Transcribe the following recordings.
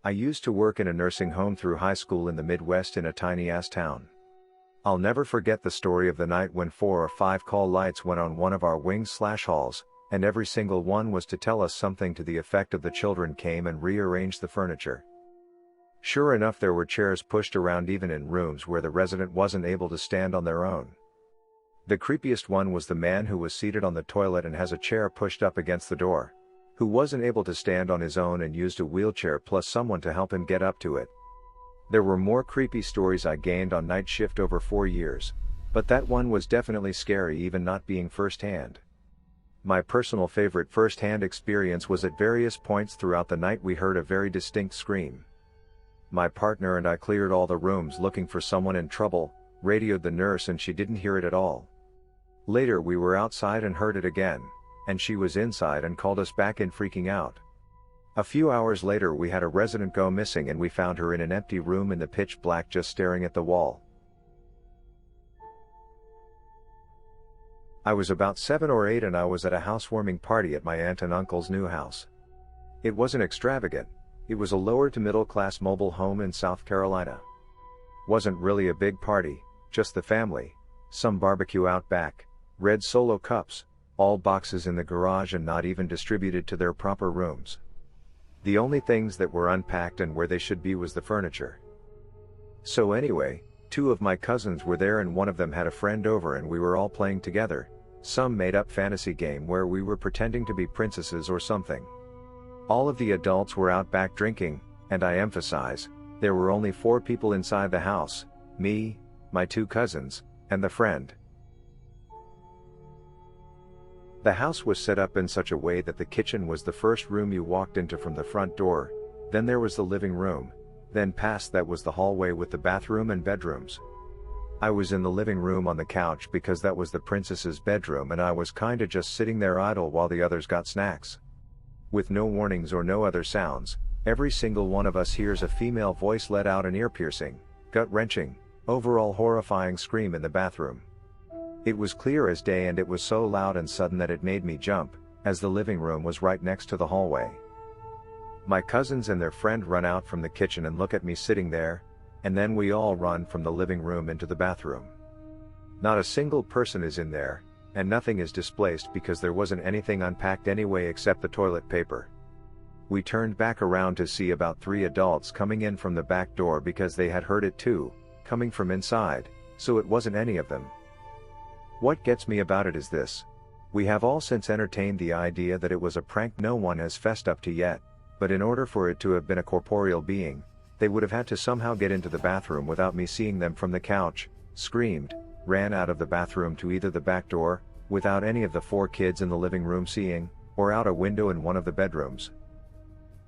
I used to work in a nursing home through high school in the Midwest in a tiny-ass town. I'll never forget the story of the night when 4 or 5 call lights went on one of our wings/halls, and every single one was to tell us something to the effect of the children came and rearranged the furniture. Sure enough, there were chairs pushed around even in rooms where the resident wasn't able to stand on their own. The creepiest one was the man who was seated on the toilet and has a chair pushed up against the door, who wasn't able to stand on his own and used a wheelchair plus someone to help him get up to it. There were more creepy stories I gained on night shift over 4 years, but that one was definitely scary even not being firsthand. My personal favorite first-hand experience was at various points throughout the night we heard a very distinct scream. My partner and I cleared all the rooms looking for someone in trouble, radioed the nurse and she didn't hear it at all. Later we were outside and heard it again, and she was inside and called us back in freaking out. A few hours later we had a resident go missing and we found her in an empty room in the pitch black just staring at the wall. I was about 7 or 8 and I was at a housewarming party at my aunt and uncle's new house. It wasn't extravagant, it was a lower to middle class mobile home in South Carolina. Wasn't really a big party, just the family, some barbecue out back, red Solo cups, all boxes in the garage and not even distributed to their proper rooms. The only things that were unpacked and where they should be was the furniture. So anyway, 2 of my cousins were there and one of them had a friend over and we were all playing together, some made-up fantasy game where we were pretending to be princesses or something. All of the adults were out back drinking, and I emphasize, there were only 4 people inside the house, me, my 2 cousins, and the friend. The house was set up in such a way that the kitchen was the first room you walked into from the front door, then there was the living room, then past that was the hallway with the bathroom and bedrooms. I was in the living room on the couch because that was the princess's bedroom and I was kinda just sitting there idle while the others got snacks. With no warnings or no other sounds, every single one of us hears a female voice let out an ear-piercing, gut-wrenching, overall horrifying scream in the bathroom. It was clear as day and it was so loud and sudden that it made me jump, as the living room was right next to the hallway. My cousins and their friend run out from the kitchen and look at me sitting there, and then we all run from the living room into the bathroom. Not a single person is in there, and nothing is displaced because there wasn't anything unpacked anyway except the toilet paper. We turned back around to see about 3 adults coming in from the back door because they had heard it too, coming from inside, so it wasn't any of them. What gets me about it is this. We have all since entertained the idea that it was a prank no one has fessed up to yet, but in order for it to have been a corporeal being, they would have had to somehow get into the bathroom without me seeing them from the couch, screamed, ran out of the bathroom to either the back door, without any of the 4 kids in the living room seeing, or out a window in one of the bedrooms.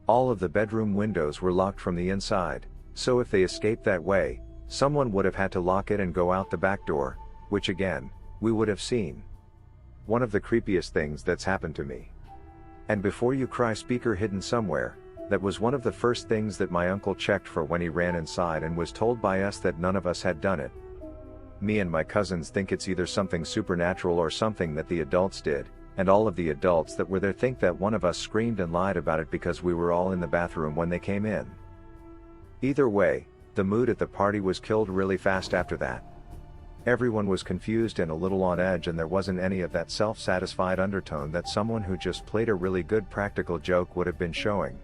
All of the bedroom windows were locked from the inside, so if they escaped that way, someone would have had to lock it and go out the back door, which again, we would have seen. One of the creepiest things that's happened to me. And before you cry speaker hidden somewhere, that was one of the first things that my uncle checked for when he ran inside and was told by us that none of us had done it. Me and my cousins think it's either something supernatural or something that the adults did, and all of the adults that were there think that one of us screamed and lied about it because we were all in the bathroom when they came in. Either way, the mood at the party was killed really fast after that. Everyone was confused and a little on edge and there wasn't any of that self-satisfied undertone that someone who just played a really good practical joke would have been showing.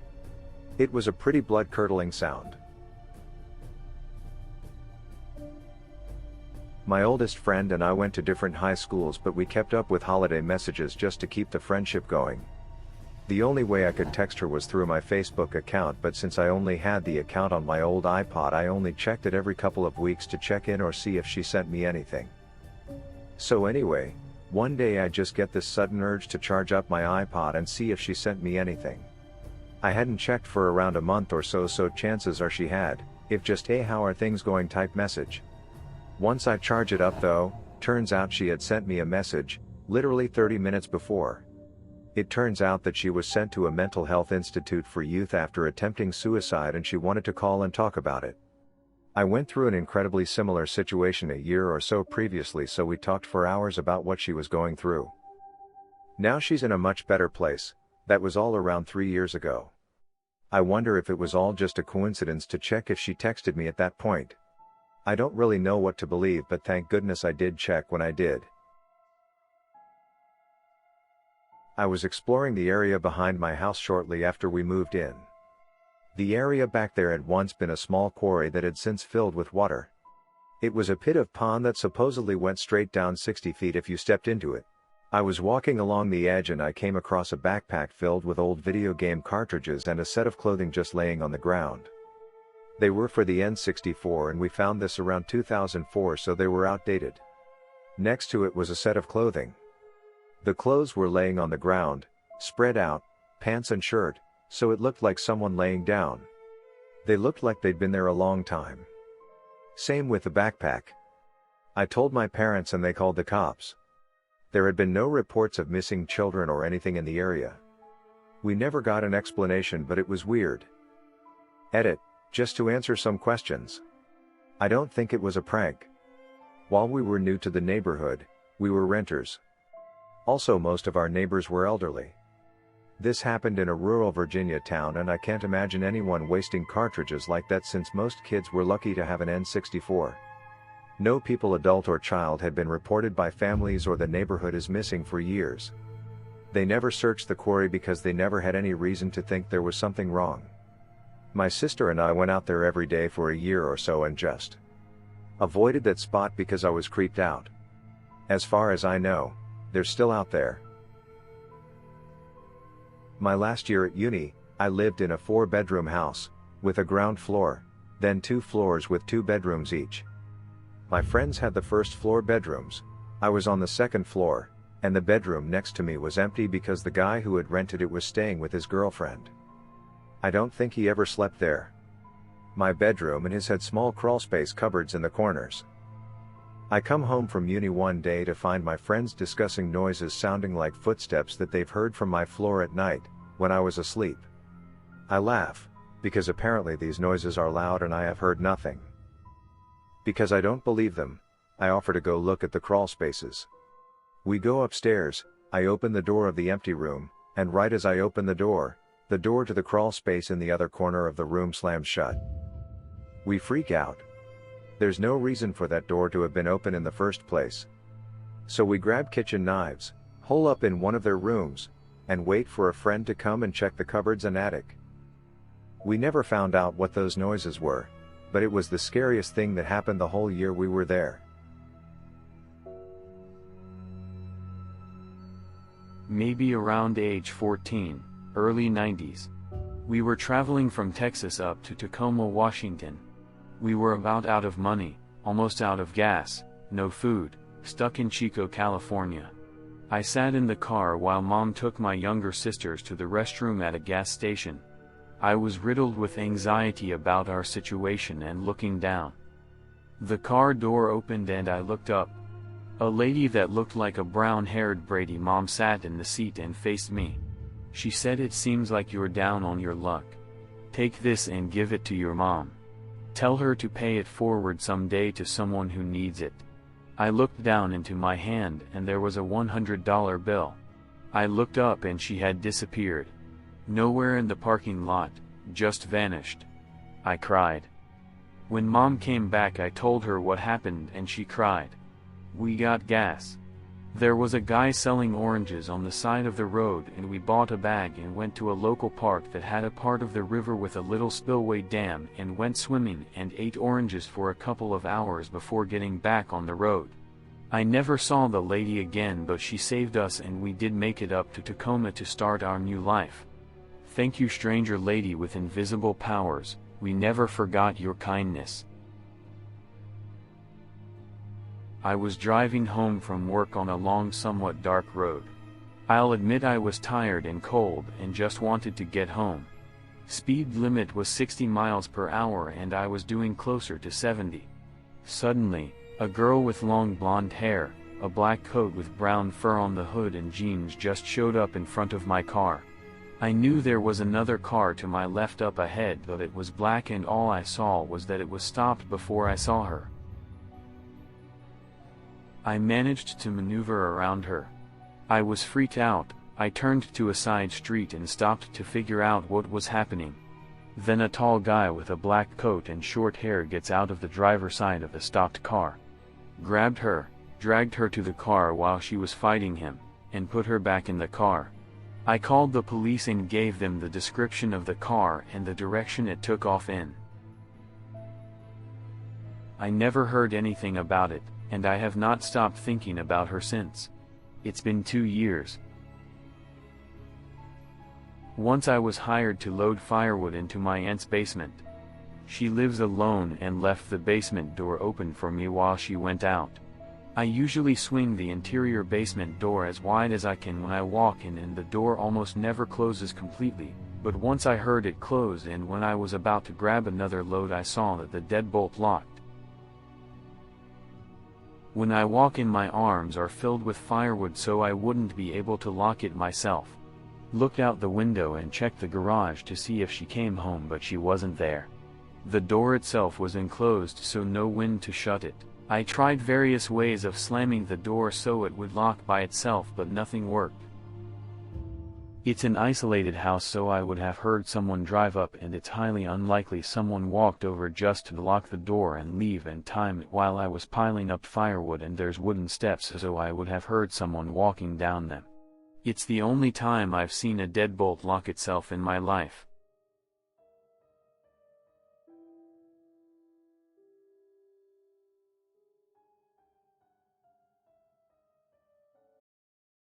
It was a pretty blood-curdling sound. My oldest friend and I went to different high schools but we kept up with holiday messages just to keep the friendship going. The only way I could text her was through my Facebook account, but since I only had the account on my old iPod I only checked it every couple of weeks to check in or see if she sent me anything. So anyway, one day I just get this sudden urge to charge up my iPod and see if she sent me anything. I hadn't checked for around a month or so chances are she had, if just "hey how are things going" type message. Once I charge it up though, turns out she had sent me a message, literally 30 minutes before. It turns out that she was sent to a mental health institute for youth after attempting suicide and she wanted to call and talk about it. I went through an incredibly similar situation a year or so previously, so we talked for hours about what she was going through. Now she's in a much better place. That was all around 3 years ago. I wonder if it was all just a coincidence to check if she texted me at that point. I don't really know what to believe, but thank goodness I did check when I did. I was exploring the area behind my house shortly after we moved in. The area back there had once been a small quarry that had since filled with water. It was a pit of pond that supposedly went straight down 60 feet if you stepped into it. I was walking along the edge and I came across a backpack filled with old video game cartridges and a set of clothing just laying on the ground. They were for the N64 and we found this around 2004, so they were outdated. Next to it was a set of clothing. The clothes were laying on the ground, spread out, pants and shirt, so it looked like someone laying down. They looked like they'd been there a long time. Same with the backpack. I told my parents and they called the cops. There had been no reports of missing children or anything in the area. We never got an explanation, but it was weird. Edit, just to answer some questions. I don't think it was a prank. While we were new to the neighborhood, we were renters. Also, most of our neighbors were elderly. This happened in a rural Virginia town and I can't imagine anyone wasting cartridges like that since most kids were lucky to have an N64. No people, adult or child, had been reported by families or the neighborhood as missing for years. They never searched the quarry because they never had any reason to think there was something wrong. My sister and I went out there every day for a year or so and just avoided that spot because I was creeped out. As far as I know, they're still out there. My last year at uni, I lived in a 4-bedroom house, with a ground floor, then 2 floors with 2 bedrooms each. My friends had the first floor bedrooms, I was on the second floor, and the bedroom next to me was empty because the guy who had rented it was staying with his girlfriend. I don't think he ever slept there. My bedroom and his had small crawlspace cupboards in the corners. I come home from uni one day to find my friends discussing noises sounding like footsteps that they've heard from my floor at night, when I was asleep. I laugh, because apparently these noises are loud and I have heard nothing. Because I don't believe them, I offer to go look at the crawl spaces. We go upstairs, I open the door of the empty room, and right as I open the door to the crawl space in the other corner of the room slams shut. We freak out. There's no reason for that door to have been open in the first place. So we grab kitchen knives, hole up in one of their rooms, and wait for a friend to come and check the cupboards and attic. We never found out what those noises were, but it was the scariest thing that happened the whole year we were there. Maybe around age 14, early 90s. We were traveling from Texas up to Tacoma, Washington. We were about out of money, almost out of gas, no food, stuck in Chico, California. I sat in the car while Mom took my younger sisters to the restroom at a gas station. I was riddled with anxiety about our situation and looking down. The car door opened and I looked up. A lady that looked like a brown-haired Brady mom sat in the seat and faced me. She said, "It seems like you're down on your luck. Take this and give it to your mom. Tell her to pay it forward someday to someone who needs it." I looked down into my hand and there was a $100 bill. I looked up and she had disappeared. Nowhere in the parking lot, just vanished. I cried. When Mom came back I told her what happened and she cried. We got gas. There was a guy selling oranges on the side of the road and we bought a bag and went to a local park that had a part of the river with a little spillway dam and went swimming and ate oranges for a couple of hours before getting back on the road. I never saw the lady again, but she saved us and we did make it up to Tacoma to start our new life. Thank you, stranger lady with invisible powers, we never forgot your kindness. I was driving home from work on a long, somewhat dark road. I'll admit I was tired and cold and just wanted to get home. Speed limit was 60 miles per hour and I was doing closer to 70. Suddenly, a girl with long blonde hair, a black coat with brown fur on the hood and jeans just showed up in front of my car. I knew there was another car to my left up ahead, but it was black and all I saw was that it was stopped before I saw her. I managed to maneuver around her. I was freaked out. I turned to a side street and stopped to figure out what was happening. Then a tall guy with a black coat and short hair gets out of the driver's side of the stopped car, grabbed her, dragged her to the car while she was fighting him, and put her back in the car. I called the police and gave them the description of the car and the direction it took off in. I never heard anything about it, and I have not stopped thinking about her since. It's been 2 years. Once I was hired to load firewood into my aunt's basement. She lives alone and left the basement door open for me while she went out. I usually swing the interior basement door as wide as I can when I walk in, and the door almost never closes completely, but once I heard it close, and when I was about to grab another load I saw that the deadbolt locked. When I walk in, my arms are filled with firewood so I wouldn't be able to lock it myself. Looked out the window and checked the garage to see if she came home, but she wasn't there. The door itself was enclosed so no wind to shut it. I tried various ways of slamming the door so it would lock by itself, but nothing worked. It's an isolated house, so I would have heard someone drive up, and it's highly unlikely someone walked over just to lock the door and leave and time it while I was piling up firewood, and there's wooden steps so I would have heard someone walking down them. It's the only time I've seen a deadbolt lock itself in my life.